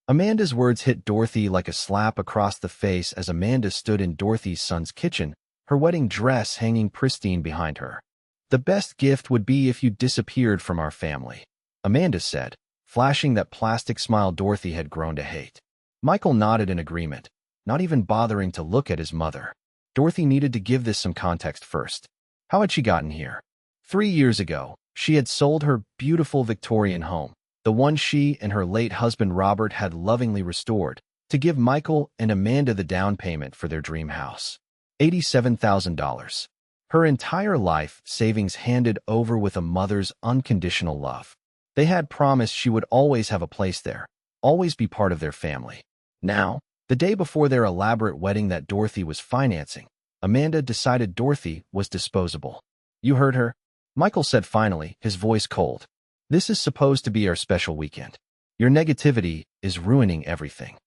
Amanda's words hit Dorothy like a slap across the face as Amanda stood in Dorothy's son's kitchen, her wedding dress hanging pristine behind her. "The best gift would be if you disappeared from our family," Amanda said, flashing that plastic smile Dorothy had grown to hate. Michael nodded in agreement, not even bothering to look at his mother. Dorothy needed to give this some context first. How had she gotten here? 3 years ago, she had sold her beautiful Victorian home, the one she and her late husband Robert had lovingly restored, to give Michael and Amanda the down payment for their dream house. $87,000. Her entire life savings handed over with a mother's unconditional love. They had promised she would always have a place there, always be part of their family. Now, the day before their elaborate wedding that Dorothy was financing, Amanda decided Dorothy was disposable. "You heard her," Michael said finally, his voice cold. "This is supposed to be our special weekend. Your negativity is ruining everything."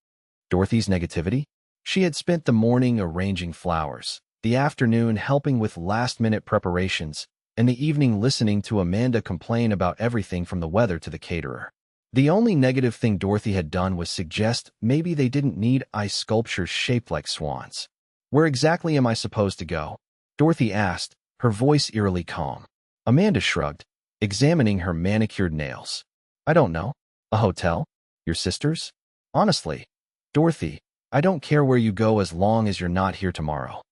Dorothy's negativity? She had spent the morning arranging flowers, the afternoon helping with last-minute preparations, and the evening listening to Amanda complain about everything from the weather to the caterer. The only negative thing Dorothy had done was suggest maybe they didn't need ice sculptures shaped like swans. "Where exactly am I supposed to go?" Dorothy asked, her voice eerily calm. Amanda shrugged, examining her manicured nails. "I don't know. A hotel? Your sister's? Honestly, Dorothy, I don't care where you go as long as you're not here tomorrow."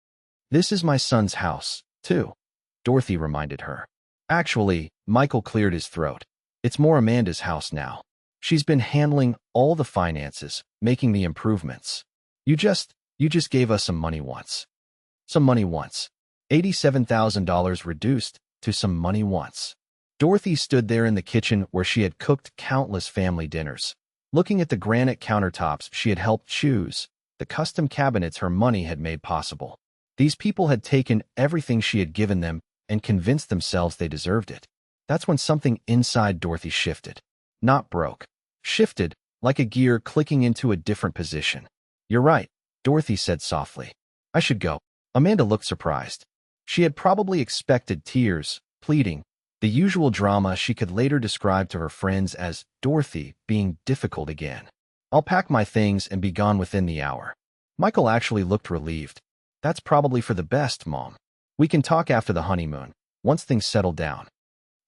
"This is my son's house, too," Dorothy reminded her. "Actually," Michael cleared his throat, "it's more Amanda's house now. She's been handling all the finances, making the improvements. You just gave us some money once." Some money once. $87,000 reduced to some money once. Dorothy stood there in the kitchen where she had cooked countless family dinners, looking at the granite countertops she had helped choose, the custom cabinets her money had made possible. These people had taken everything she had given them and convinced themselves they deserved it. That's when something inside Dorothy shifted. Not broke. Shifted, like a gear clicking into a different position. "You're right," Dorothy said softly. "I should go." Amanda looked surprised. She had probably expected tears, pleading, the usual drama she could later describe to her friends as Dorothy being difficult again. "I'll pack my things and be gone within the hour." Michael actually looked relieved. "That's probably for the best, Mom. We can talk after the honeymoon, once things settle down."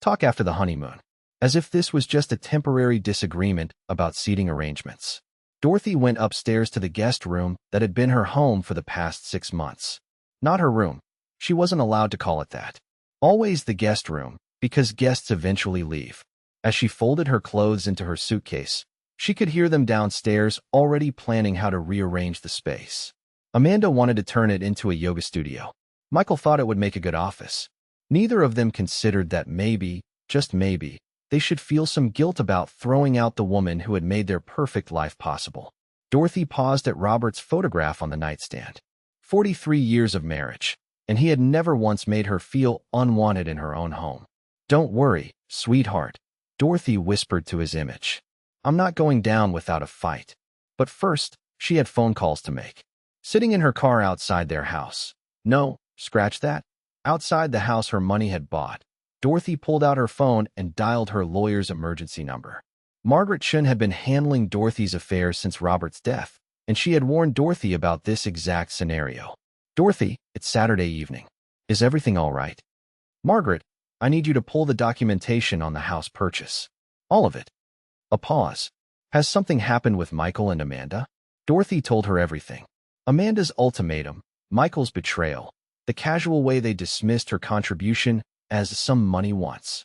Talk after the honeymoon. As if this was just a temporary disagreement about seating arrangements. Dorothy went upstairs to the guest room that had been her home for the past 6 months. Not her room. She wasn't allowed to call it that. Always the guest room, because guests eventually leave. As she folded her clothes into her suitcase, she could hear them downstairs already planning how to rearrange the space. Amanda wanted to turn it into a yoga studio. Michael thought it would make a good office. Neither of them considered that maybe, just maybe, they should feel some guilt about throwing out the woman who had made their perfect life possible. Dorothy paused at Robert's photograph on the nightstand. 43 years of marriage, and he had never once made her feel unwanted in her own home. "Don't worry, sweetheart," Dorothy whispered to his image. "I'm not going down without a fight." But first, she had phone calls to make. Sitting in her car outside their house. No, scratch that. Outside the house her money had bought. Dorothy pulled out her phone and dialed her lawyer's emergency number. Margaret Shun had been handling Dorothy's affairs since Robert's death, and she had warned Dorothy about this exact scenario. "Dorothy, it's Saturday evening. Is everything all right?" "Margaret, I need you to pull the documentation on the house purchase. All of it." A pause. "Has something happened with Michael and Amanda?" Dorothy told her everything. Amanda's ultimatum, Michael's betrayal, the casual way they dismissed her contribution as some money once.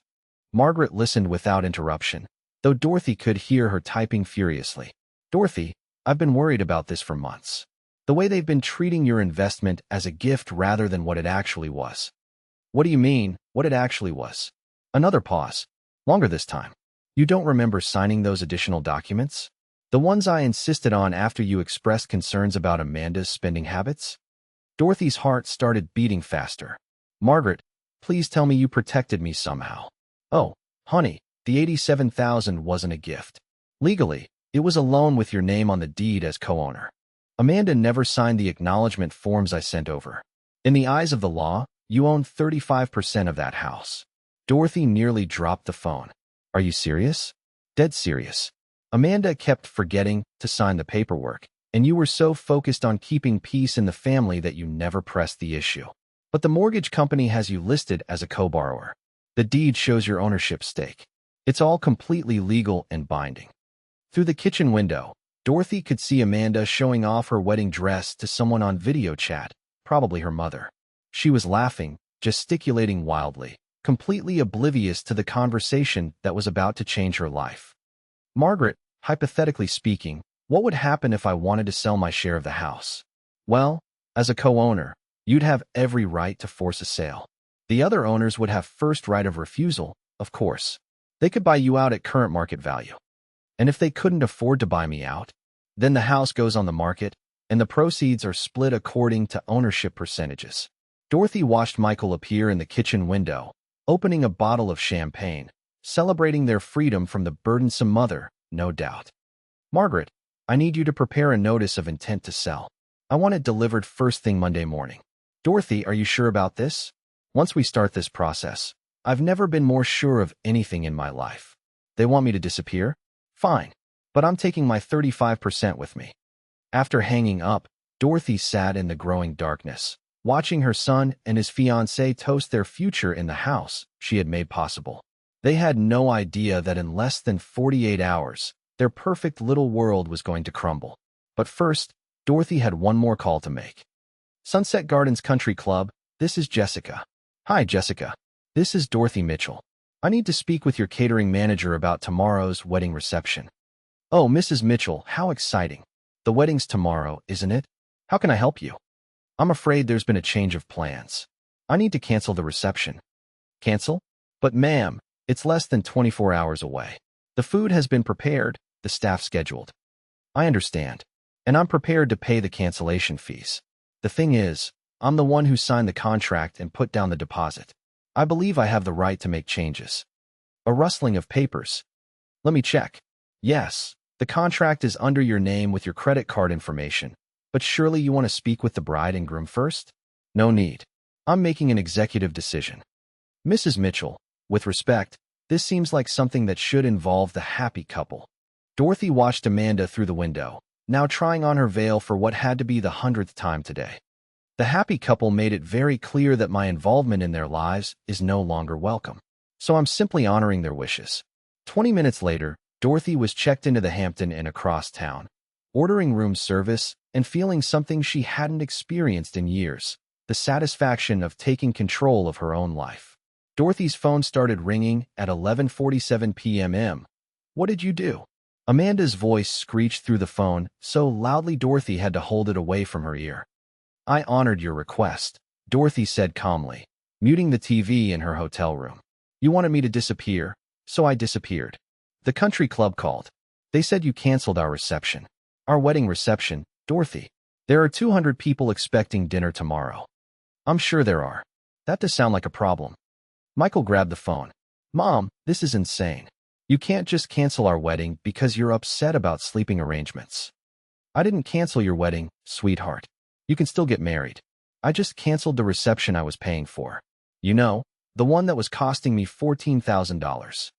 Margaret listened without interruption, though Dorothy could hear her typing furiously. "Dorothy, I've been worried about this for months. The way they've been treating your investment as a gift rather than what it actually was." "What do you mean, what it actually was?" Another pause. Longer this time. "You don't remember signing those additional documents? The ones I insisted on after you expressed concerns about Amanda's spending habits?" Dorothy's heart started beating faster. "Margaret, please tell me you protected me somehow." "Oh, honey, the $87,000 wasn't a gift. Legally, it was a loan with your name on the deed as co-owner. Amanda never signed the acknowledgement forms I sent over. In the eyes of the law, you own 35% of that house." Dorothy nearly dropped the phone. "Are you serious?" "Dead serious." Amanda kept forgetting to sign the paperwork, and you were so focused on keeping peace in the family that you never pressed the issue. But the mortgage company has you listed as a co-borrower. The deed shows your ownership stake. It's all completely legal and binding. Through the kitchen window, Dorothy could see Amanda showing off her wedding dress to someone on video chat, probably her mother. She was laughing, gesticulating wildly, completely oblivious to the conversation that was about to change her life. Margaret, hypothetically speaking, what would happen if I wanted to sell my share of the house? Well, as a co-owner, you'd have every right to force a sale. The other owners would have first right of refusal, of course. They could buy you out at current market value. And if they couldn't afford to buy me out, then the house goes on the market, and the proceeds are split according to ownership percentages. Dorothy watched Michael appear in the kitchen window, opening a bottle of champagne, celebrating their freedom from the burdensome mother, no doubt. Margaret, I need you to prepare a notice of intent to sell. I want it delivered first thing Monday morning. Dorothy, are you sure about this? Once we start this process, I've never been more sure of anything in my life. They want me to disappear? Fine, but I'm taking my 35% with me. After hanging up, Dorothy sat in the growing darkness, watching her son and his fiancée toast their future in the house she had made possible. They had no idea that in less than 48 hours, their perfect little world was going to crumble. But first, Dorothy had one more call to make. Sunset Gardens Country Club, this is Jessica. Hi, Jessica. This is Dorothy Mitchell. I need to speak with your catering manager about tomorrow's wedding reception. Oh, Mrs. Mitchell, how exciting. The wedding's tomorrow, isn't it? How can I help you? I'm afraid there's been a change of plans. I need to cancel the reception. Cancel? But ma'am, it's less than 24 hours away. The food has been prepared, the staff scheduled. I understand, and I'm prepared to pay the cancellation fees. The thing is, I'm the one who signed the contract and put down the deposit. I believe I have the right to make changes. A rustling of papers. Let me check. Yes, the contract is under your name with your credit card information, but surely you want to speak with the bride and groom first? No need. I'm making an executive decision. Mrs. Mitchell, with respect, this seems like something that should involve the happy couple. Dorothy watched Amanda through the window, now trying on her veil for what had to be the 100th time today. The happy couple made it very clear that my involvement in their lives is no longer welcome. So I'm simply honoring their wishes. 20 minutes later, Dorothy was checked into the Hampton Inn across town, ordering room service and feeling something she hadn't experienced in years, the satisfaction of taking control of her own life. Dorothy's phone started ringing at 11:47 p.m. What did you do? Amanda's voice screeched through the phone so loudly Dorothy had to hold it away from her ear. I honored your request, Dorothy said calmly, muting the TV in her hotel room. You wanted me to disappear, so I disappeared. The country club called. They said you canceled our reception. Our wedding reception, Dorothy. There are 200 people expecting dinner tomorrow. I'm sure there are. That does sound like a problem. Michael grabbed the phone. Mom, this is insane. You can't just cancel our wedding because you're upset about sleeping arrangements. I didn't cancel your wedding, sweetheart. You can still get married. I just canceled the reception I was paying for. You know, the one that was costing me $14,000.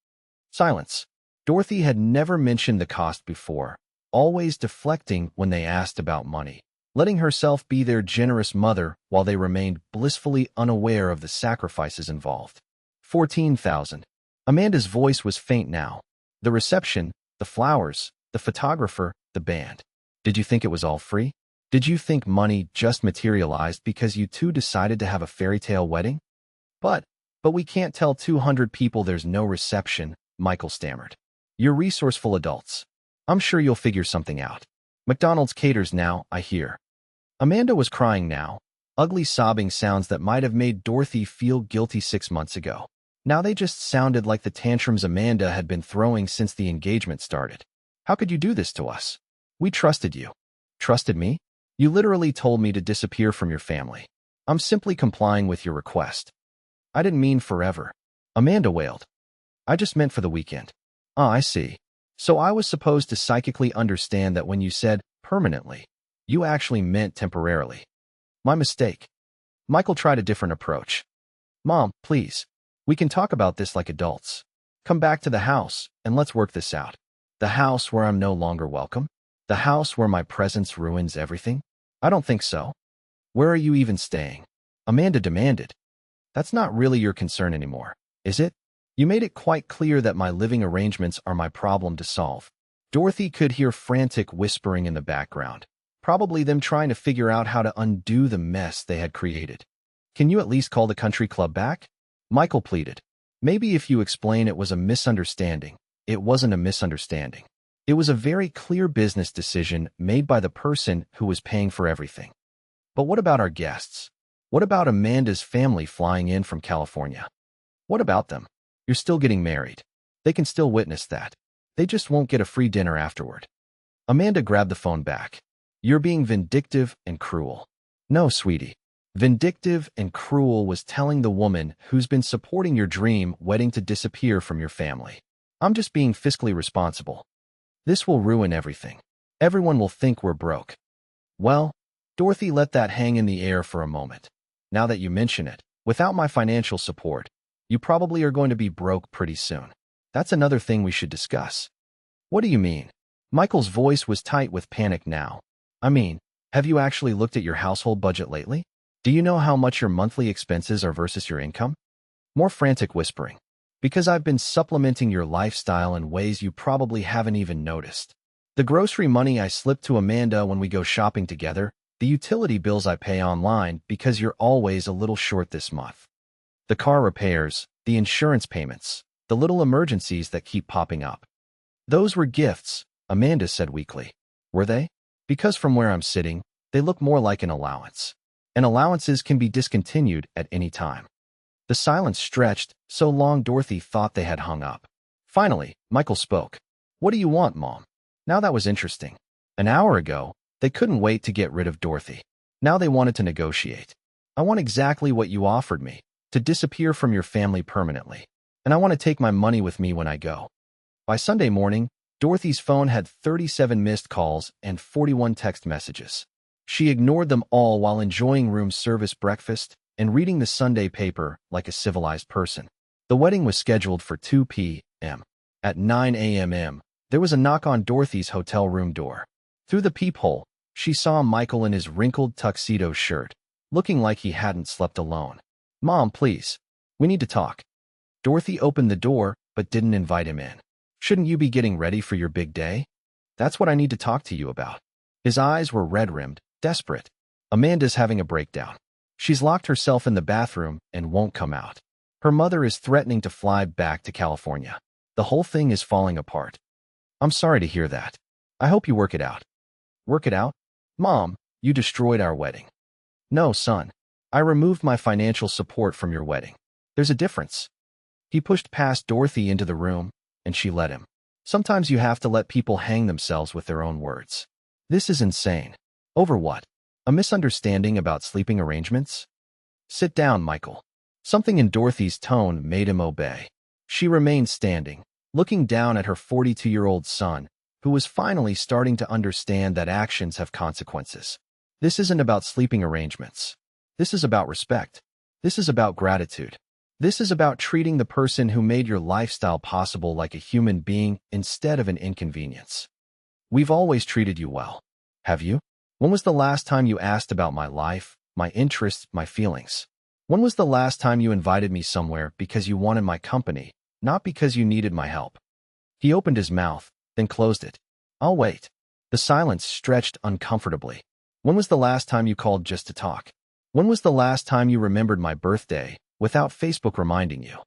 Silence. Dorothy had never mentioned the cost before, always deflecting when they asked about money, letting herself be their generous mother while they remained blissfully unaware of the sacrifices involved. 14,000. Amanda's voice was faint now. The reception, the flowers, the photographer, the band. Did you think it was all free? Did you think money just materialized because you two decided to have a fairy tale wedding? But we can't tell 200 people there's no reception, Michael stammered. You're resourceful adults. I'm sure you'll figure something out. McDonald's caters now, I hear. Amanda was crying now, ugly sobbing sounds that might have made Dorothy feel guilty 6 months ago. Now they just sounded like the tantrums Amanda had been throwing since the engagement started. How could you do this to us? We trusted you. Trusted me? You literally told me to disappear from your family. I'm simply complying with your request. I didn't mean forever. Amanda wailed. I just meant for the weekend. Ah, I see. So I was supposed to psychically understand that when you said permanently, you actually meant temporarily. My mistake. Michael tried a different approach. Mom, please. We can talk about this like adults. Come back to the house, and let's work this out. The house where I'm no longer welcome? The house where my presence ruins everything? I don't think so. Where are you even staying? Amanda demanded. That's not really your concern anymore, is it? You made it quite clear that my living arrangements are my problem to solve. Dorothy could hear frantic whispering in the background, probably them trying to figure out how to undo the mess they had created. Can you at least call the country club back? Michael pleaded. Maybe if you explain it was a misunderstanding. It wasn't a misunderstanding. It was a very clear business decision made by the person who was paying for everything. But what about our guests? What about Amanda's family flying in from California? What about them? You're still getting married. They can still witness that. They just won't get a free dinner afterward. Amanda grabbed the phone back. You're being vindictive and cruel. No, sweetie. Vindictive and cruel was telling the woman who's been supporting your dream wedding to disappear from your family. I'm just being fiscally responsible. This will ruin everything. Everyone will think we're broke. Well, Dorothy let that hang in the air for a moment. Now that you mention it, without my financial support, you probably are going to be broke pretty soon. That's another thing we should discuss. What do you mean? Michael's voice was tight with panic now. I mean, have you actually looked at your household budget lately? Do you know how much your monthly expenses are versus your income? More frantic whispering. Because I've been supplementing your lifestyle in ways you probably haven't even noticed. The grocery money I slip to Amanda when we go shopping together, the utility bills I pay online because you're always a little short this month. The car repairs, the insurance payments, the little emergencies that keep popping up. Those were gifts, Amanda said weakly. Were they? Because from where I'm sitting, they look more like an allowance. And allowances can be discontinued at any time. The silence stretched so long Dorothy thought they had hung up. Finally, Michael spoke. What do you want, Mom? Now that was interesting. An hour ago, they couldn't wait to get rid of Dorothy. Now they wanted to negotiate. I want exactly what you offered me, to disappear from your family permanently. And I want to take my money with me when I go. By Sunday morning, Dorothy's phone had 37 missed calls and 41 text messages. She ignored them all while enjoying room service breakfast and reading the Sunday paper like a civilized person. The wedding was scheduled for 2 p.m. At 9 a.m., there was a knock on Dorothy's hotel room door. Through the peephole, she saw Michael in his wrinkled tuxedo shirt, looking like he hadn't slept alone. Mom, please. We need to talk. Dorothy opened the door, but didn't invite him in. Shouldn't you be getting ready for your big day? That's what I need to talk to you about. His eyes were red-rimmed, desperate. Amanda's having a breakdown. She's locked herself in the bathroom and won't come out. Her mother is threatening to fly back to California. The whole thing is falling apart. I'm sorry to hear that. I hope you work it out. Work it out? Mom, you destroyed our wedding. No, son. I removed my financial support from your wedding. There's a difference. He pushed past Dorothy into the room, and she let him. Sometimes you have to let people hang themselves with their own words. This is insane. Over what? A misunderstanding about sleeping arrangements? Sit down, Michael. Something in Dorothy's tone made him obey. She remained standing, looking down at her 42-year-old son, who was finally starting to understand that actions have consequences. This isn't about sleeping arrangements. This is about respect. This is about gratitude. This is about treating the person who made your lifestyle possible like a human being instead of an inconvenience. We've always treated you well. Have you? When was the last time you asked about my life, my interests, my feelings? When was the last time you invited me somewhere because you wanted my company, not because you needed my help? He opened his mouth, then closed it. I'll wait. The silence stretched uncomfortably. When was the last time you called just to talk? When was the last time you remembered my birthday without Facebook reminding you?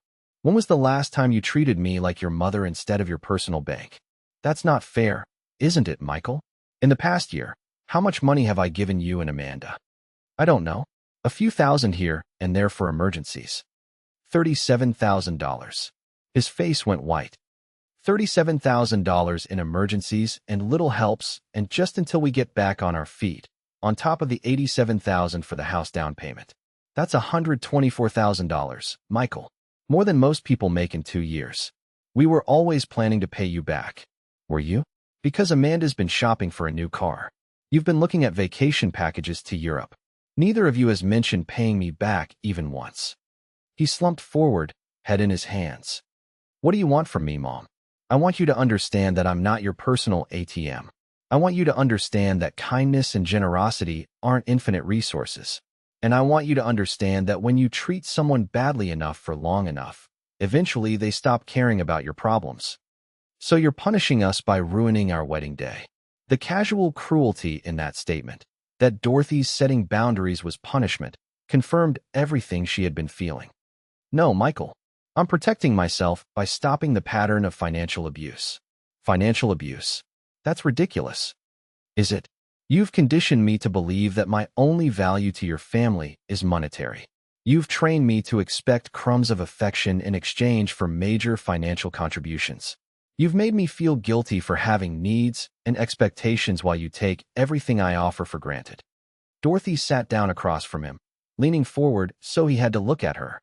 When was the last time you treated me like your mother instead of your personal bank? That's not fair, isn't it, Michael? In the past year, how much money have I given you and Amanda? I don't know. A few thousand here and there for emergencies. $37,000. His face went white. $37,000 in emergencies and little helps, and just until we get back on our feet, on top of the $87,000 for the house down payment. That's $124,000, Michael. More than most people make in 2 years. We were always planning to pay you back. Were you? Because Amanda's been shopping for a new car. You've been looking at vacation packages to Europe. Neither of you has mentioned paying me back even once. He slumped forward, head in his hands. What do you want from me, Mom? I want you to understand that I'm not your personal ATM. I want you to understand that kindness and generosity aren't infinite resources. And I want you to understand that when you treat someone badly enough for long enough, eventually they stop caring about your problems. So you're punishing us by ruining our wedding day. The casual cruelty in that statement, that Dorothy's setting boundaries was punishment, confirmed everything she had been feeling. No, Michael. I'm protecting myself by stopping the pattern of financial abuse. Financial abuse? That's ridiculous. Is it? You've conditioned me to believe that my only value to your family is monetary. You've trained me to expect crumbs of affection in exchange for major financial contributions. You've made me feel guilty for having needs and expectations while you take everything I offer for granted. Dorothy sat down across from him, leaning forward so he had to look at her.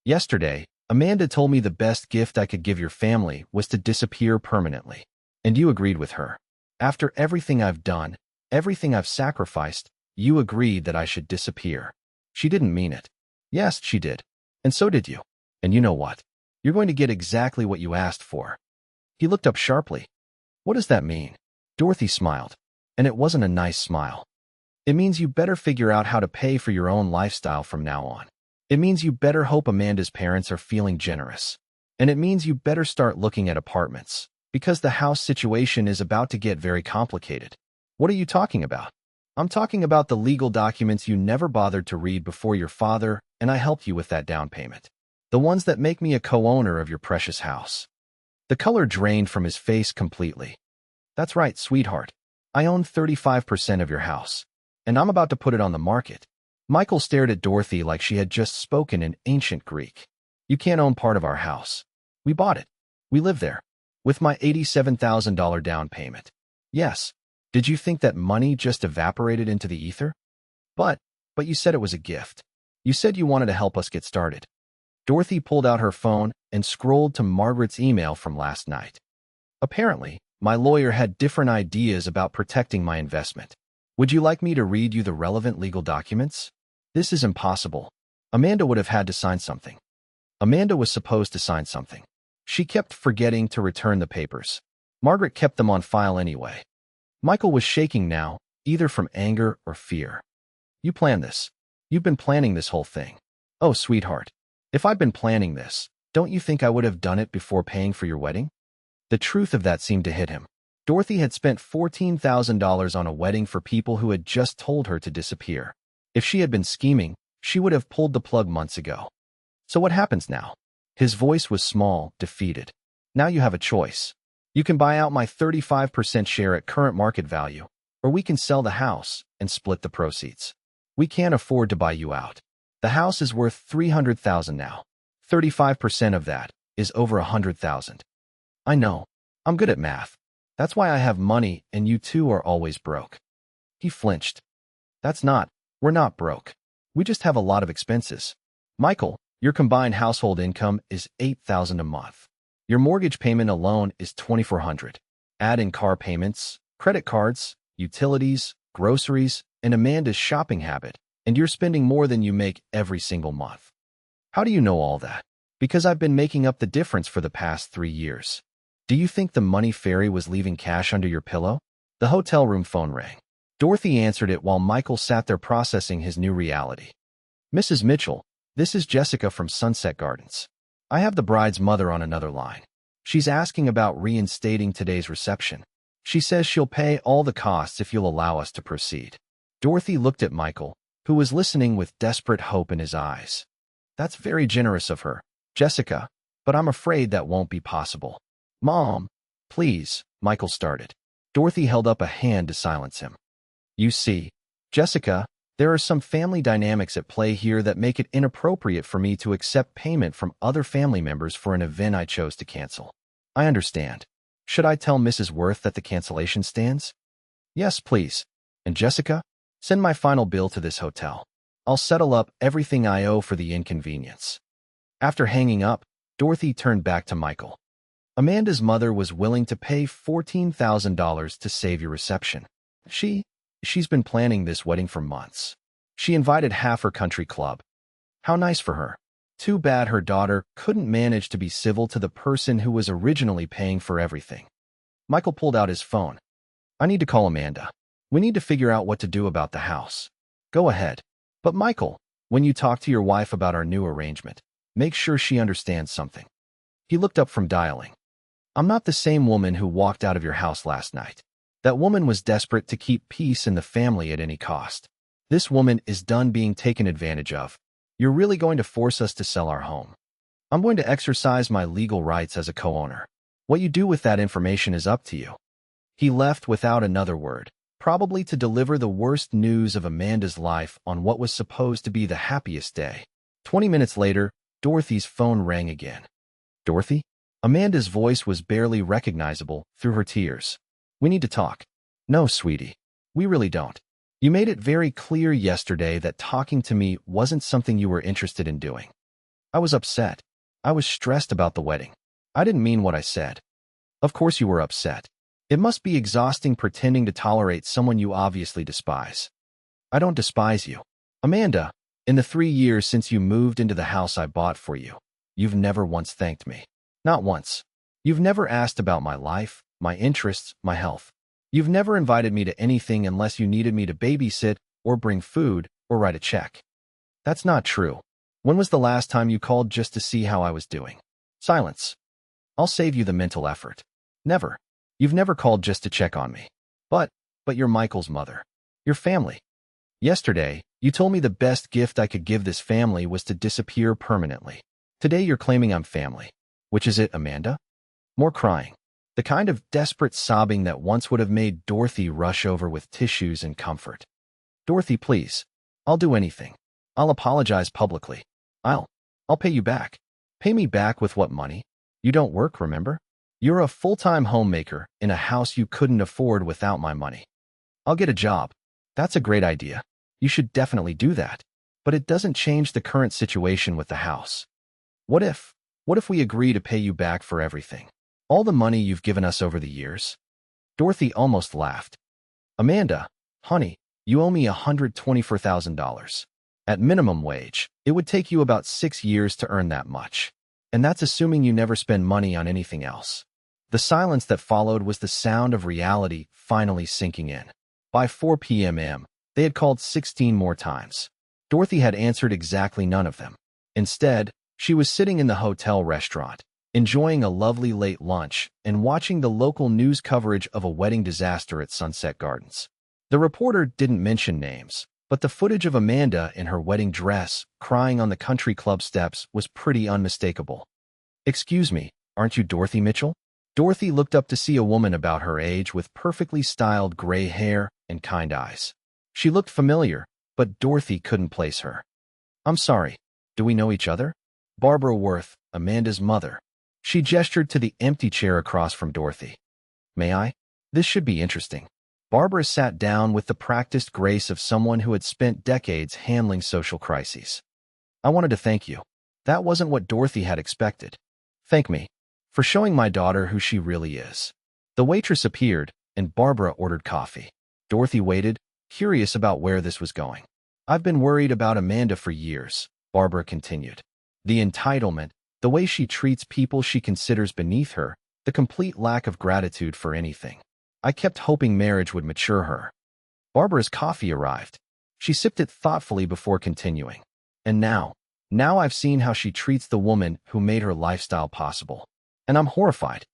Yesterday, Amanda told me the best gift I could give your family was to disappear permanently. And you agreed with her. After everything I've done, everything I've sacrificed, you agreed that I should disappear. She didn't mean it. Yes, she did. And so did you. And you know what? You're going to get exactly what you asked for. He looked up sharply. What does that mean? Dorothy smiled. And it wasn't a nice smile. It means you better figure out how to pay for your own lifestyle from now on. It means you better hope Amanda's parents are feeling generous. And it means you better start looking at apartments, because the house situation is about to get very complicated. What are you talking about? I'm talking about the legal documents you never bothered to read before your father and I helped you with that down payment. The ones that make me a co-owner of your precious house. The color drained from his face completely. That's right, sweetheart. I own 35% of your house, and I'm about to put it on the market. Michael stared at Dorothy like she had just spoken in ancient Greek. You can't own part of our house. We bought it. We live there. With my $87,000 down payment. Yes. Did you think that money just evaporated into the ether? But you said it was a gift. You said you wanted to help us get started. Dorothy pulled out her phone and scrolled to Margaret's email from last night. Apparently, my lawyer had different ideas about protecting my investment. Would you like me to read you the relevant legal documents? This is impossible. Amanda would have had to sign something. Amanda was supposed to sign something. She kept forgetting to return the papers. Margaret kept them on file anyway. Michael was shaking now, either from anger or fear. You planned this. You've been planning this whole thing. Oh, sweetheart. If I'd been planning this, don't you think I would have done it before paying for your wedding? The truth of that seemed to hit him. Dorothy had spent $14,000 on a wedding for people who had just told her to disappear. If she had been scheming, she would have pulled the plug months ago. So what happens now? His voice was small, defeated. Now you have a choice. You can buy out my 35% share at current market value, or we can sell the house and split the proceeds. We can't afford to buy you out. The house is worth $300,000 now. 35% of that is over $100,000. I know. I'm good at math. That's why I have money and you two are always broke. He flinched. We're not broke. We just have a lot of expenses. Michael, your combined household income is $8,000 a month. Your mortgage payment alone is $2,400. Add in car payments, credit cards, utilities, groceries, and Amanda's shopping habit, and you're spending more than you make every single month. How do you know all that? Because I've been making up the difference for the past 3 years. Do you think the money fairy was leaving cash under your pillow? The hotel room phone rang. Dorothy answered it while Michael sat there processing his new reality. Mrs. Mitchell, this is Jessica from Sunset Gardens. I have the bride's mother on another line. She's asking about reinstating today's reception. She says she'll pay all the costs if you'll allow us to proceed. Dorothy looked at Michael, who was listening with desperate hope in his eyes. That's very generous of her, Jessica, but I'm afraid that won't be possible. Mom, please, Michael started. Dorothy held up a hand to silence him. You see, Jessica, there are some family dynamics at play here that make it inappropriate for me to accept payment from other family members for an event I chose to cancel. I understand. Should I tell Mrs. Worth that the cancellation stands? Yes, please. And Jessica, send my final bill to this hotel. I'll settle up everything I owe for the inconvenience. After hanging up, Dorothy turned back to Michael. Amanda's mother was willing to pay $14,000 to save your reception. She's been planning this wedding for months. She invited half her country club. How nice for her. Too bad her daughter couldn't manage to be civil to the person who was originally paying for everything. Michael pulled out his phone. I need to call Amanda. We need to figure out what to do about the house. Go ahead. But Michael, when you talk to your wife about our new arrangement, make sure she understands something. He looked up from dialing. I'm not the same woman who walked out of your house last night. That woman was desperate to keep peace in the family at any cost. This woman is done being taken advantage of. You're really going to force us to sell our home. I'm going to exercise my legal rights as a co-owner. What you do with that information is up to you. He left without another word, probably to deliver the worst news of Amanda's life on what was supposed to be the happiest day. 20 minutes later, Dorothy's phone rang again. Dorothy? Amanda's voice was barely recognizable through her tears. We need to talk. No, sweetie. We really don't. You made it very clear yesterday that talking to me wasn't something you were interested in doing. I was upset. I was stressed about the wedding. I didn't mean what I said. Of course you were upset. It must be exhausting pretending to tolerate someone you obviously despise. I don't despise you. Amanda, in the 3 years since you moved into the house I bought for you, you've never once thanked me. Not once. You've never asked about my life, my interests, my health. You've never invited me to anything unless you needed me to babysit or bring food or write a check. That's not true. When was the last time you called just to see how I was doing? Silence. I'll save you the mental effort. Never. You've never called just to check on me. But you're Michael's mother. Your family. Yesterday, you told me the best gift I could give this family was to disappear permanently. Today you're claiming I'm family. Which is it, Amanda? More crying. The kind of desperate sobbing that once would have made Dorothy rush over with tissues and comfort. Dorothy, please. I'll do anything. I'll apologize publicly. I'll pay you back. Pay me back with what money? You don't work, remember? You're a full-time homemaker in a house you couldn't afford without my money. I'll get a job. That's a great idea. You should definitely do that. But it doesn't change the current situation with the house. What if we agree to pay you back for everything? All the money you've given us over the years? Dorothy almost laughed. Amanda, honey, you owe me $124,000. At minimum wage, it would take you about 6 years to earn that much. And that's assuming you never spend money on anything else. The silence that followed was the sound of reality finally sinking in. By 4 p.m., they had called 16 more times. Dorothy had answered exactly none of them. Instead, she was sitting in the hotel restaurant, enjoying a lovely late lunch and watching the local news coverage of a wedding disaster at Sunset Gardens. The reporter didn't mention names, but the footage of Amanda in her wedding dress, crying on the country club steps, was pretty unmistakable. Excuse me, aren't you Dorothy Mitchell? Dorothy looked up to see a woman about her age with perfectly styled gray hair and kind eyes. She looked familiar, but Dorothy couldn't place her. I'm sorry, do we know each other? Barbara Worth, Amanda's mother. She gestured to the empty chair across from Dorothy. May I? This should be interesting. Barbara sat down with the practiced grace of someone who had spent decades handling social crises. I wanted to thank you. That wasn't what Dorothy had expected. Thank me for showing my daughter who she really is. The waitress appeared, and Barbara ordered coffee. Dorothy waited, curious about where this was going. I've been worried about Amanda for years, Barbara continued. The entitlement, the way she treats people she considers beneath her, the complete lack of gratitude for anything. I kept hoping marriage would mature her. Barbara's coffee arrived. She sipped it thoughtfully before continuing. And now I've seen how she treats the woman who made her lifestyle possible. And I'm horrified.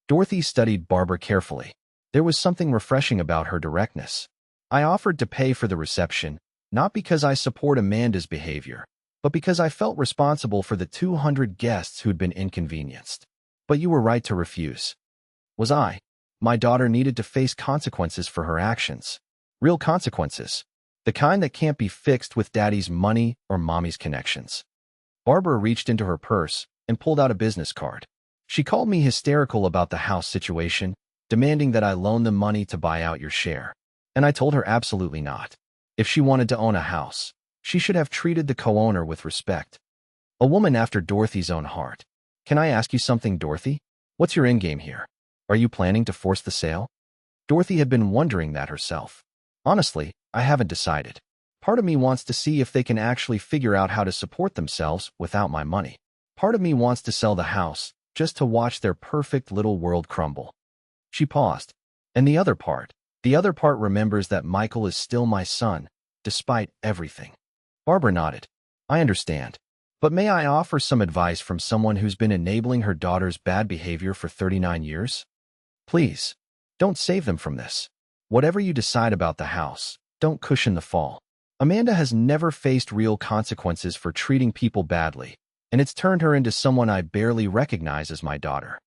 Dorothy studied Barbara carefully. There was something refreshing about her directness. I offered to pay for the reception, not because I support Amanda's behavior, but because I felt responsible for the 200 guests who'd been inconvenienced. But you were right to refuse. Was I? My daughter needed to face consequences for her actions. Real consequences. The kind that can't be fixed with daddy's money or mommy's connections. Barbara reached into her purse and pulled out a business card. She called me hysterical about the house situation, demanding that I loan them money to buy out your share. And I told her absolutely not. If she wanted to own a house, she should have treated the co-owner with respect. A woman after Dorothy's own heart. Can I ask you something, Dorothy? What's your endgame here? Are you planning to force the sale? Dorothy had been wondering that herself. Honestly, I haven't decided. Part of me wants to see if they can actually figure out how to support themselves without my money. Part of me wants to sell the house just to watch their perfect little world crumble." She paused. "And the other part? The other part remembers that Michael is still my son, despite everything." Barbara nodded. "I understand. But may I offer some advice from someone who's been enabling her daughter's bad behavior for 39 years? Please, don't save them from this. Whatever you decide about the house, don't cushion the fall. Amanda has never faced real consequences for treating people badly, and it's turned her into someone I barely recognize as my daughter."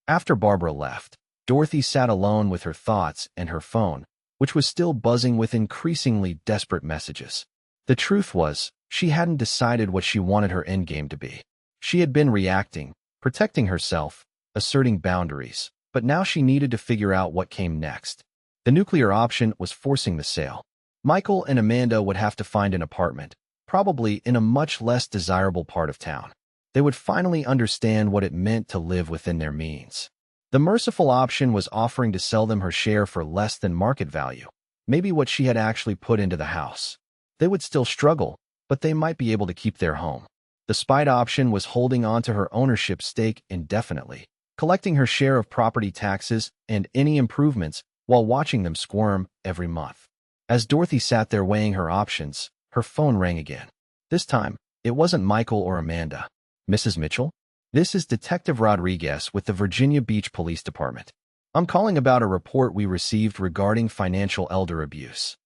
After Barbara left, Dorothy sat alone with her thoughts and her phone, which was still buzzing with increasingly desperate messages. The truth was, she hadn't decided what she wanted her endgame to be. She had been reacting, protecting herself, asserting boundaries, but now she needed to figure out what came next. The nuclear option was forcing the sale. Michael and Amanda would have to find an apartment, probably in a much less desirable part of town. They would finally understand what it meant to live within their means. The merciful option was offering to sell them her share for less than market value, maybe what she had actually put into the house. They would still struggle, but they might be able to keep their home. The spite option was holding on to her ownership stake indefinitely, collecting her share of property taxes and any improvements while watching them squirm every month. As Dorothy sat there weighing her options, her phone rang again. This time, it wasn't Michael or Amanda. "Mrs. Mitchell? This is Detective Rodriguez with the Virginia Beach Police Department. I'm calling about a report we received regarding financial elder abuse."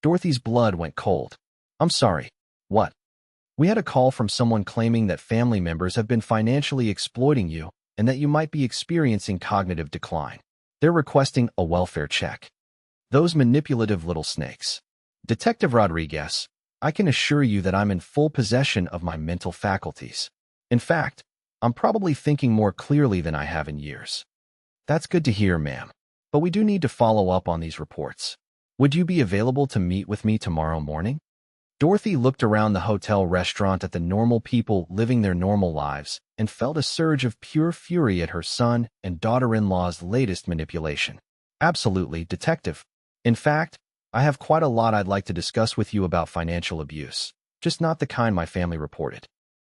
Dorothy's blood went cold. "I'm sorry. What?" "We had a call from someone claiming that family members have been financially exploiting you and that you might be experiencing cognitive decline. They're requesting a welfare check." Those manipulative little snakes. "Detective Rodriguez, I can assure you that I'm in full possession of my mental faculties. In fact, I'm probably thinking more clearly than I have in years." "That's good to hear, ma'am. But we do need to follow up on these reports. Would you be available to meet with me tomorrow morning?" Dorothy looked around the hotel restaurant at the normal people living their normal lives and felt a surge of pure fury at her son and daughter-in-law's latest manipulation. "Absolutely, Detective. In fact, I have quite a lot I'd like to discuss with you about financial abuse, just not the kind my family reported."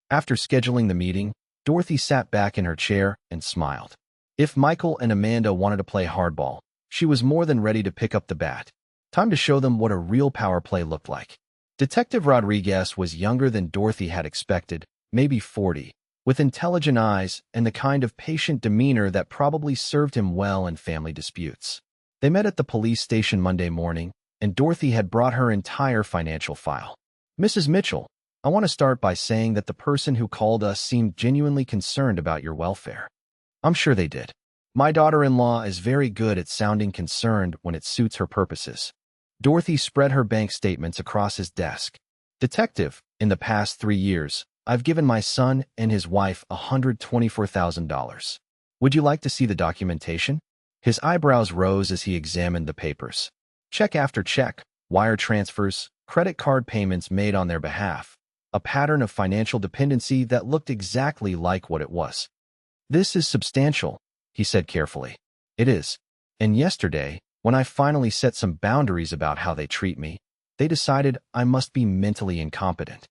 After scheduling the meeting, Dorothy sat back in her chair and smiled. If Michael and Amanda wanted to play hardball, she was more than ready to pick up the bat. Time to show them what a real power play looked like. Detective Rodriguez was younger than Dorothy had expected, maybe 40, with intelligent eyes and the kind of patient demeanor that probably served him well in family disputes. They met at the police station Monday morning, and Dorothy had brought her entire financial file. "Mrs. Mitchell, I want to start by saying that the person who called us seemed genuinely concerned about your welfare." "I'm sure they did. My daughter-in-law is very good at sounding concerned when it suits her purposes." Dorothy spread her bank statements across his desk. "Detective, in the past 3 years, I've given my son and his wife $124,000. Would you like to see the documentation?" His eyebrows rose as he examined the papers. Check after check, wire transfers, credit card payments made on their behalf, a pattern of financial dependency that looked exactly like what it was. "This is substantial," he said carefully. "It is. And yesterday, when I finally set some boundaries about how they treat me, they decided I must be mentally incompetent."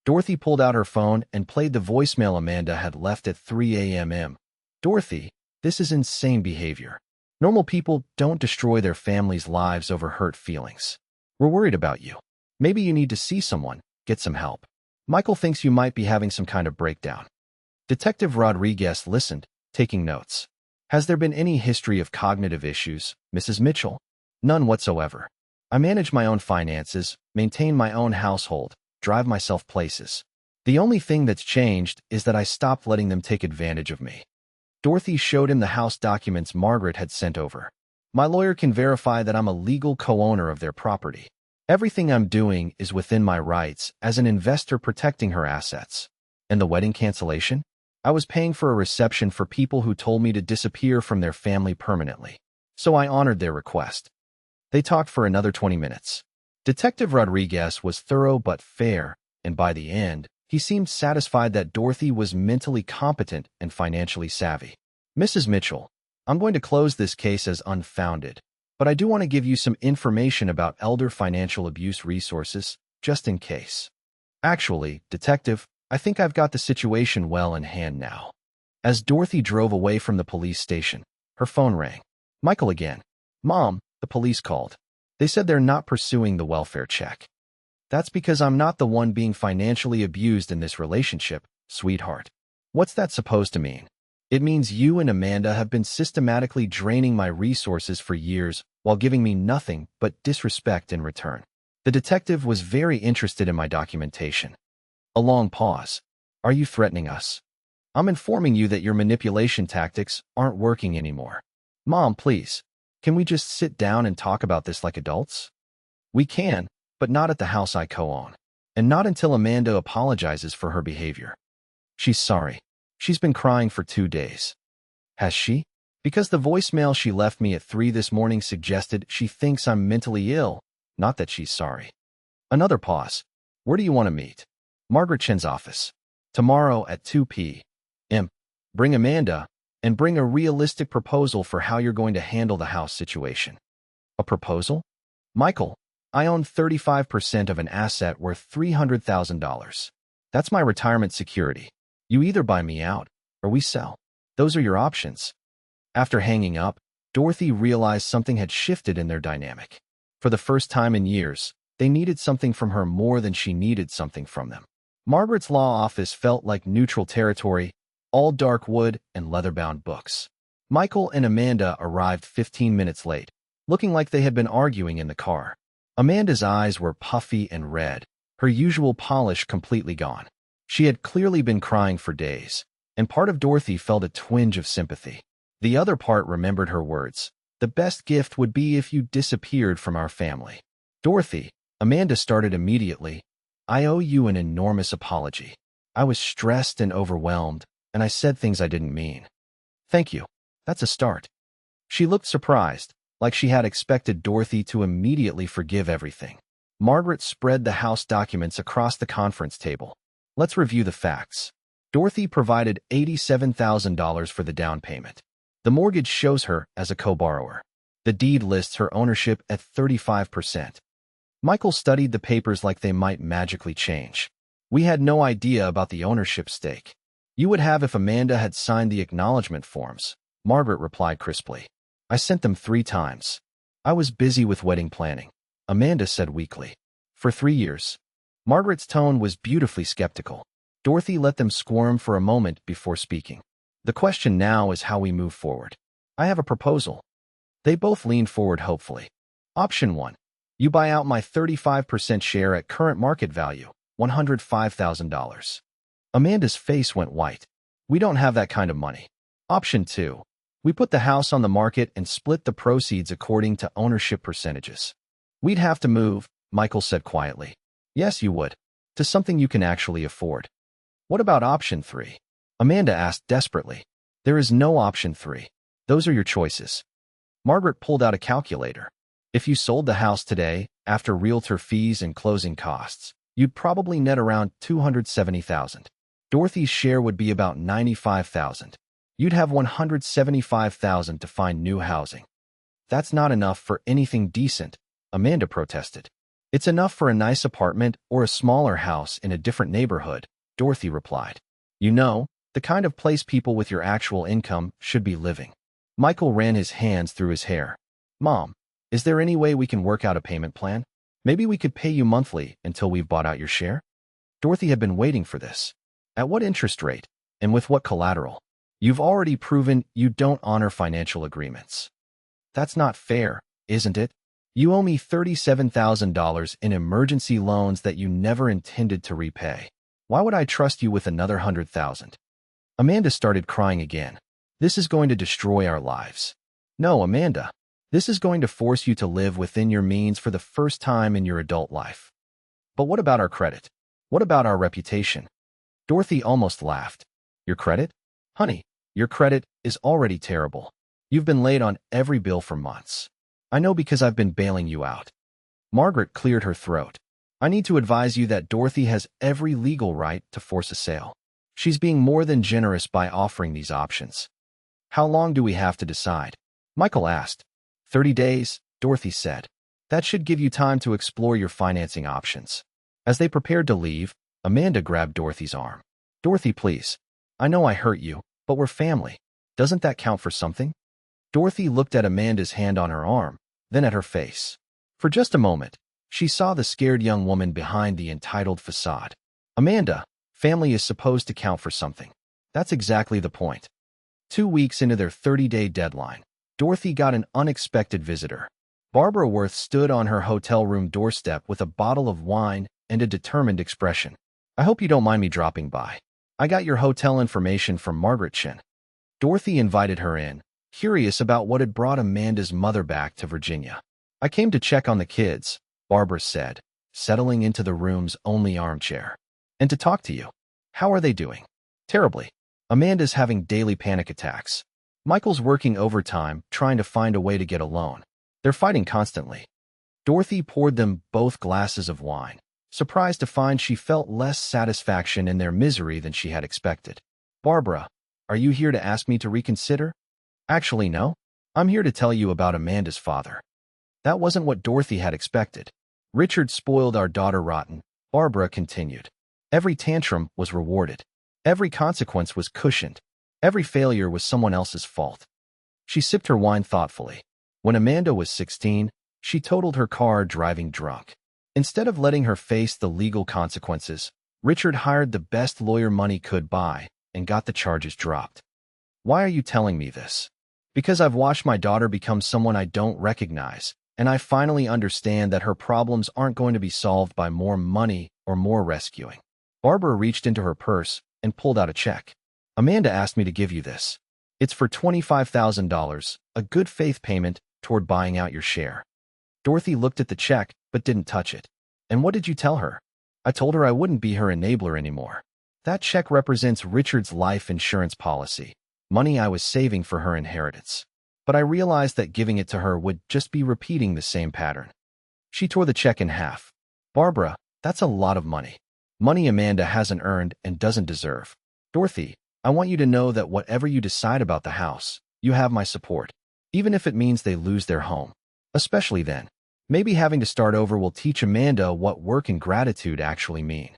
Dorothy pulled out her phone and played the voicemail Amanda had left at 3 a.m. "Dorothy, this is insane behavior. Normal people don't destroy their families' lives over hurt feelings. We're worried about you. Maybe you need to see someone, get some help. Michael thinks you might be having some kind of breakdown." Detective Rodriguez listened, taking notes. "Has there been any history of cognitive issues, Mrs. Mitchell?" "None whatsoever. I manage my own finances, maintain my own household, drive myself places. The only thing that's changed is that I stopped letting them take advantage of me." Dorothy showed him the house documents Margaret had sent over. "My lawyer can verify that I'm a legal co-owner of their property. Everything I'm doing is within my rights as an investor protecting her assets." "And the wedding cancellation?" "I was paying for a reception for people who told me to disappear from their family permanently. So I honored their request." They talked for another 20 minutes. Detective Rodriguez was thorough but fair, and by the end, he seemed satisfied that Dorothy was mentally competent and financially savvy. "Mrs. Mitchell, I'm going to close this case as unfounded, but I do want to give you some information about elder financial abuse resources just in case. Actually, detective, I think I've got the situation well in hand now. As Dorothy drove away from the police station, her phone rang. Michael again. Mom, the police called. They said they're not pursuing the welfare check. That's because I'm not the one being financially abused in this relationship, sweetheart. What's that supposed to mean? It means you and Amanda have been systematically draining my resources for years while giving me nothing but disrespect in return. The detective was very interested in my documentation. A long pause. Are you threatening us? I'm informing you that your manipulation tactics aren't working anymore. Mom, please. Can we just sit down and talk about this like adults? We can, but not at the house I co-own. And not until Amanda apologizes for her behavior. She's sorry. She's been crying for 2 days. Has she? Because the voicemail she left me at 3 this morning suggested she thinks I'm mentally ill, not that she's sorry. Another pause. Where do you want to meet? Margaret Chen's office. Tomorrow at 2 p.m. Bring Amanda, and bring a realistic proposal for how you're going to handle the house situation. A proposal? Michael, I own 35% of an asset worth $300,000. That's my retirement security. You either buy me out, or we sell. Those are your options. After hanging up, Dorothy realized something had shifted in their dynamic. For the first time in years, they needed something from her more than she needed something from them. Margaret's law office felt like neutral territory, all dark wood and leather-bound books. Michael and Amanda arrived 15 minutes late, looking like they had been arguing in the car. Amanda's eyes were puffy and red, her usual polish completely gone. She had clearly been crying for days, and part of Dorothy felt a twinge of sympathy. The other part remembered her words. The best gift would be if you disappeared from our family. Dorothy, Amanda started immediately. I owe you an enormous apology. I was stressed and overwhelmed, and I said things I didn't mean. Thank you. That's a start. She looked surprised, like she had expected Dorothy to immediately forgive everything. Margaret spread the house documents across the conference table. Let's review the facts. Dorothy provided $87,000 for the down payment. The mortgage shows her as a co-borrower. The deed lists her ownership at 35%. Michael studied the papers like they might magically change. We had no idea about the ownership stake. You would have if Amanda had signed the acknowledgement forms, Margaret replied crisply. I sent them 3 times. I was busy with wedding planning, Amanda said weakly. For 3 years. Margaret's tone was beautifully skeptical. Dorothy let them squirm for a moment before speaking. The question now is how we move forward. I have a proposal. They both leaned forward hopefully. Option 1. You buy out my 35% share at current market value, $105,000. Amanda's face went white. We don't have that kind of money. Option 2. We put the house on the market and split the proceeds according to ownership percentages. We'd have to move, Michael said quietly. Yes, you would. To something you can actually afford. What about option 3? Amanda asked desperately. There is no option 3. Those are your choices. Margaret pulled out a calculator. If you sold the house today, after realtor fees and closing costs, you'd probably net around $270,000. Dorothy's share would be about $95,000. You'd have $175,000 to find new housing. That's not enough for anything decent, Amanda protested. It's enough for a nice apartment or a smaller house in a different neighborhood, Dorothy replied. You know, the kind of place people with your actual income should be living. Michael ran his hands through his hair. Mom, is there any way we can work out a payment plan? Maybe we could pay you monthly until we've bought out your share? Dorothy had been waiting for this. At what interest rate? And with what collateral? You've already proven you don't honor financial agreements. That's not fair, isn't it? You owe me $37,000 in emergency loans that you never intended to repay. Why would I trust you with another $100,000? Amanda started crying again. This is going to destroy our lives. No, Amanda. This is going to force you to live within your means for the first time in your adult life. But what about our credit? What about our reputation? Dorothy almost laughed. Your credit? Honey, your credit is already terrible. You've been late on every bill for months. I know because I've been bailing you out. Margaret cleared her throat. I need to advise you that Dorothy has every legal right to force a sale. She's being more than generous by offering these options. How long do we have to decide? Michael asked. 30 days, Dorothy said. That should give you time to explore your financing options. As they prepared to leave, Amanda grabbed Dorothy's arm. "Dorothy, please. I know I hurt you, but we're family. Doesn't that count for something?" Dorothy looked at Amanda's hand on her arm, then at her face. For just a moment, she saw the scared young woman behind the entitled facade. "Amanda, family is supposed to count for something. That's exactly the point." 2 weeks into their 30-day deadline, Dorothy got an unexpected visitor. Barbara Worth stood on her hotel room doorstep with a bottle of wine and a determined expression. "I hope you don't mind me dropping by. I got your hotel information from Margaret Chin." Dorothy invited her in, curious about what had brought Amanda's mother back to Virginia. "I came to check on the kids," Barbara said, settling into the room's only armchair. "And to talk to you. How are they doing?" "Terribly. Amanda's having daily panic attacks. Michael's working overtime, trying to find a way to get a loan. They're fighting constantly." Dorothy poured them both glasses of wine, surprised to find she felt less satisfaction in their misery than she had expected. "Barbara, are you here to ask me to reconsider?" "Actually, no. I'm here to tell you about Amanda's father." That wasn't what Dorothy had expected. "Richard spoiled our daughter rotten," Barbara continued. "Every tantrum was rewarded. Every consequence was cushioned. Every failure was someone else's fault." She sipped her wine thoughtfully. When Amanda was 16, she totaled her car driving drunk. Instead of letting her face the legal consequences, Richard hired the best lawyer money could buy and got the charges dropped. "Why are you telling me this?" "Because I've watched my daughter become someone I don't recognize, and I finally understand that her problems aren't going to be solved by more money or more rescuing." Barbara reached into her purse and pulled out a check. "Amanda asked me to give you this. It's for $25,000, a good faith payment toward buying out your share." Dorothy looked at the check but didn't touch it. "And what did you tell her?" "I told her I wouldn't be her enabler anymore. That check represents Richard's life insurance policy, money I was saving for her inheritance. But I realized that giving it to her would just be repeating the same pattern." She tore the check in half. "Barbara, that's a lot of money. Money Amanda hasn't earned and doesn't deserve. Dorothy, I want you to know that whatever you decide about the house, you have my support, even if it means they lose their home. Especially then. Maybe having to start over will teach Amanda what work and gratitude actually mean."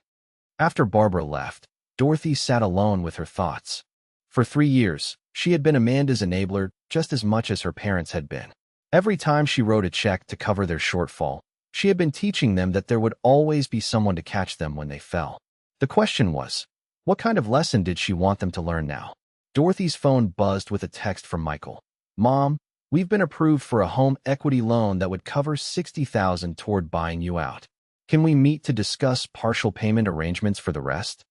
After Barbara left, Dorothy sat alone with her thoughts. For 3 years, she had been Amanda's enabler just as much as her parents had been. Every time she wrote a check to cover their shortfall, she had been teaching them that there would always be someone to catch them when they fell. The question was, what kind of lesson did she want them to learn now? Dorothy's phone buzzed with a text from Michael. "Mom, we've been approved for a home equity loan that would cover $60,000 toward buying you out. Can we meet to discuss partial payment arrangements for the rest?"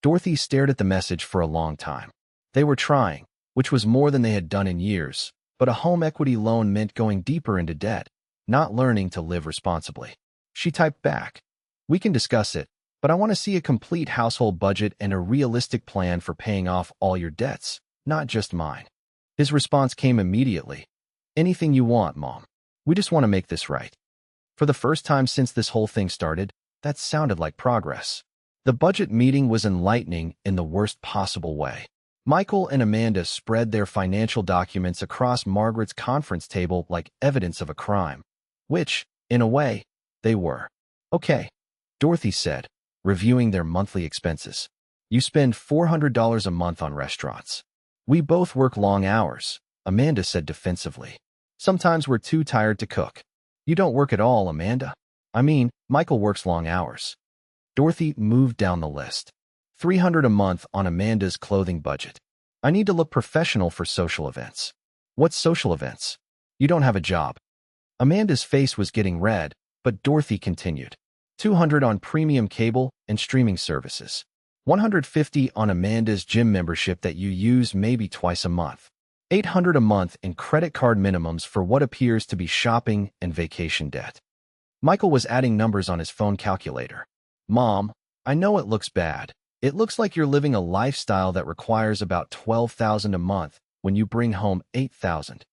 Dorothy stared at the message for a long time. They were trying, which was more than they had done in years, but a home equity loan meant going deeper into debt, not learning to live responsibly. She typed back, "We can discuss it, but I want to see a complete household budget and a realistic plan for paying off all your debts, not just mine." His response came immediately. "Anything you want, Mom. We just want to make this right." For the first time since this whole thing started, that sounded like progress. The budget meeting was enlightening in the worst possible way. Michael and Amanda spread their financial documents across Margaret's conference table like evidence of a crime, which, in a way, they were. "Okay," Dorothy said, reviewing their monthly expenses. "You spend $400 a month on restaurants. We both work long hours," Amanda said defensively. "Sometimes we're too tired to cook." "You don't work at all, Amanda." "I mean, Michael works long hours." Dorothy moved down the list. $300 a month on Amanda's clothing budget. "I need to look professional for social events." "What social events? You don't have a job." Amanda's face was getting red, but Dorothy continued. $200 on premium cable and streaming services. $150 on Amanda's gym membership that you use maybe twice a month. $800 a month in credit card minimums for what appears to be shopping and vacation debt. Michael was adding numbers on his phone calculator. "Mom, I know it looks bad. It looks like you're living a lifestyle that requires about $12,000 a month when you bring home $8,000.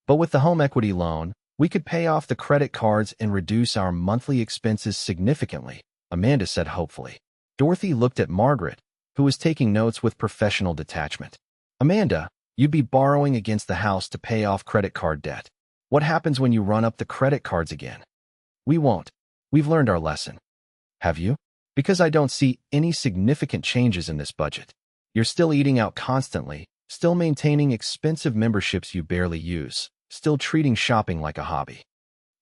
But with the home equity loan, we could pay off the credit cards and reduce our monthly expenses significantly," Amanda said hopefully. Dorothy looked at Margaret, who was taking notes with professional detachment. "Amanda, you'd be borrowing against the house to pay off credit card debt. What happens when you run up the credit cards again?" "We won't. We've learned our lesson." "Have you?" Because I don't see any significant changes in this budget. You're still eating out constantly, still maintaining expensive memberships you barely use, still treating shopping like a hobby.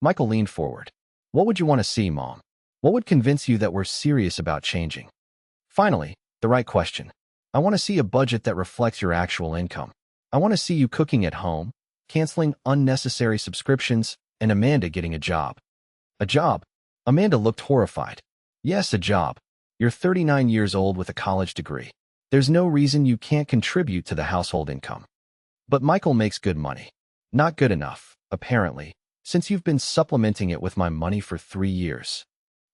Michael leaned forward. What would you want to see, Mom? What would convince you that we're serious about changing? Finally, the right question. I want to see a budget that reflects your actual income. I want to see you cooking at home, canceling unnecessary subscriptions, and Amanda getting a job. A job? Amanda looked horrified. Yes, a job. You're 39 years old with a college degree. There's no reason you can't contribute to the household income. But Michael makes good money. Not good enough, apparently, since you've been supplementing it with my money for 3 years.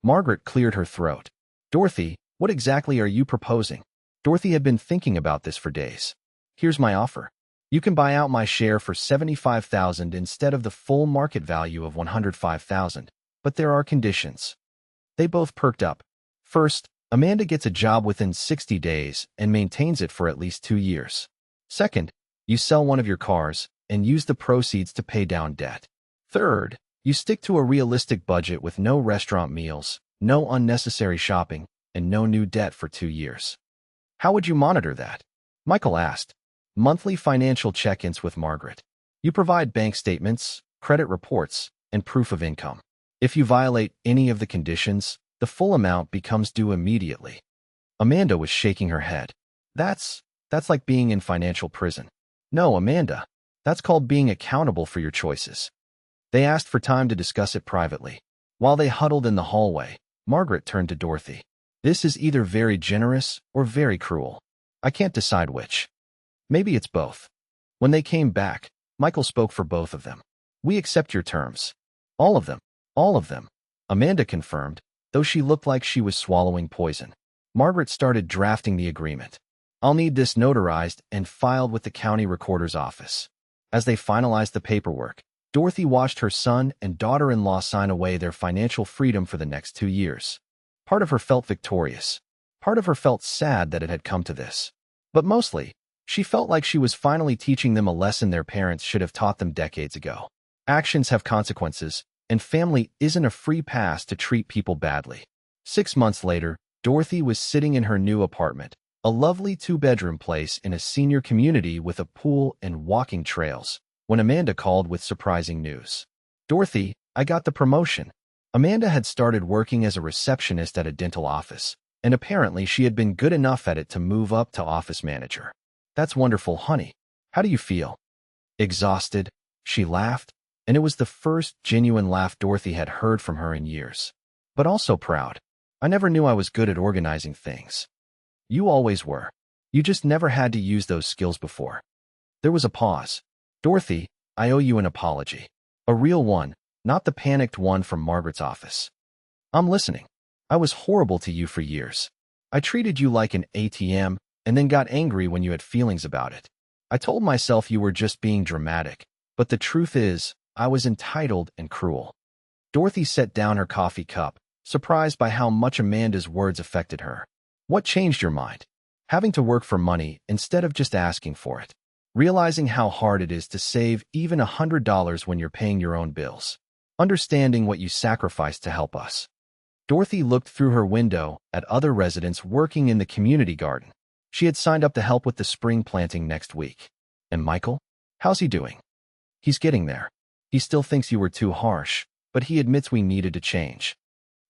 Margaret cleared her throat. Dorothy, what exactly are you proposing? Dorothy had been thinking about this for days. Here's my offer. You can buy out my share for $75,000 instead of the full market value of $105,000, but there are conditions. They both perked up. First, Amanda gets a job within 60 days and maintains it for at least 2 years. Second, you sell one of your cars and use the proceeds to pay down debt. Third, you stick to a realistic budget with no restaurant meals, no unnecessary shopping, and no new debt for 2 years. How would you monitor that? Michael asked. Monthly financial check-ins with Margaret. You provide bank statements, credit reports, and proof of income. If you violate any of the conditions, the full amount becomes due immediately. Amanda was shaking her head. That's like being in financial prison. No, Amanda. That's called being accountable for your choices. They asked for time to discuss it privately. While they huddled in the hallway, Margaret turned to Dorothy. This is either very generous or very cruel. I can't decide which. Maybe it's both. When they came back, Michael spoke for both of them. We accept your terms. All of them. All of them. Amanda confirmed, though she looked like she was swallowing poison. Margaret started drafting the agreement. I'll need this notarized and filed with the county recorder's office. As they finalized the paperwork, Dorothy watched her son and daughter-in-law sign away their financial freedom for the next 2 years. Part of her felt victorious. Part of her felt sad that it had come to this. But mostly, she felt like she was finally teaching them a lesson their parents should have taught them decades ago. Actions have consequences, and family isn't a free pass to treat people badly. 6 months later, Dorothy was sitting in her new apartment, a lovely 2-bedroom place in a senior community with a pool and walking trails, when Amanda called with surprising news. Dorothy, I got the promotion. Amanda had started working as a receptionist at a dental office, and apparently she had been good enough at it to move up to office manager. That's wonderful, honey. How do you feel? Exhausted, she laughed, and it was the first genuine laugh Dorothy had heard from her in years. But also proud. I never knew I was good at organizing things. You always were. You just never had to use those skills before. There was a pause. Dorothy, I owe you an apology. A real one, not the panicked one from Margaret's office. I'm listening. I was horrible to you for years. I treated you like an ATM, and then got angry when you had feelings about it. I told myself you were just being dramatic, but the truth is, I was entitled and cruel. Dorothy set down her coffee cup, surprised by how much Amanda's words affected her. What changed your mind? Having to work for money instead of just asking for it. Realizing how hard it is to save even $100 when you're paying your own bills. Understanding what you sacrificed to help us. Dorothy looked through her window at other residents working in the community garden. She had signed up to help with the spring planting next week. And Michael? How's he doing? He's getting there. He still thinks you were too harsh, but he admits we needed to change.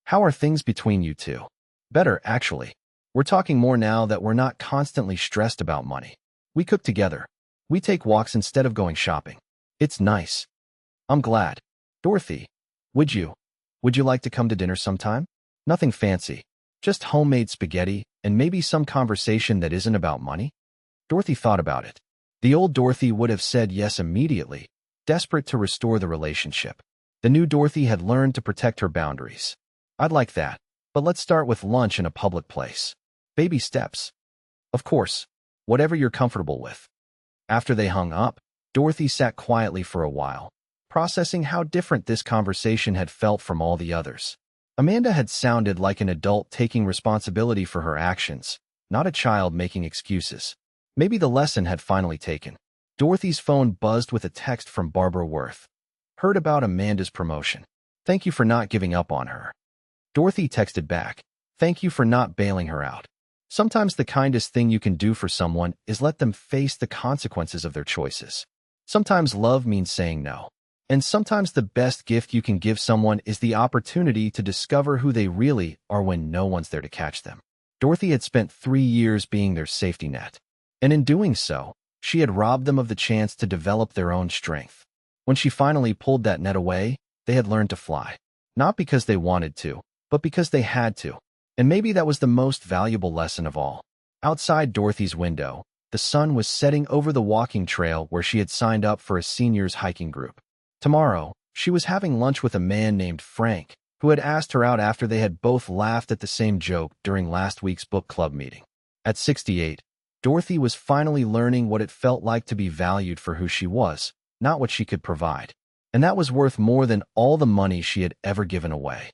How are things between you two? Better, actually. We're talking more now that we're not constantly stressed about money. We cook together. We take walks instead of going shopping. It's nice. I'm glad. Dorothy, would you like to come to dinner sometime? Nothing fancy. Just homemade spaghetti and maybe some conversation that isn't about money? Dorothy thought about it. The old Dorothy would have said yes immediately, desperate to restore the relationship. The new Dorothy had learned to protect her boundaries. I'd like that, but let's start with lunch in a public place. Baby steps. Of course, whatever you're comfortable with. After they hung up, Dorothy sat quietly for a while, processing how different this conversation had felt from all the others. Amanda had sounded like an adult taking responsibility for her actions, not a child making excuses. Maybe the lesson had finally taken. Dorothy's phone buzzed with a text from Barbara Worth. Heard about Amanda's promotion. Thank you for not giving up on her. Dorothy texted back. Thank you for not bailing her out. Sometimes the kindest thing you can do for someone is let them face the consequences of their choices. Sometimes love means saying no. And sometimes the best gift you can give someone is the opportunity to discover who they really are when no one's there to catch them. Dorothy had spent 3 years being their safety net. And in doing so, she had robbed them of the chance to develop their own strength. When she finally pulled that net away, they had learned to fly. Not because they wanted to, but because they had to. And maybe that was the most valuable lesson of all. Outside Dorothy's window, the sun was setting over the walking trail where she had signed up for a seniors hiking group. Tomorrow, she was having lunch with a man named Frank, who had asked her out after they had both laughed at the same joke during last week's book club meeting. At 68, Dorothy was finally learning what it felt like to be valued for who she was, not what she could provide. And that was worth more than all the money she had ever given away.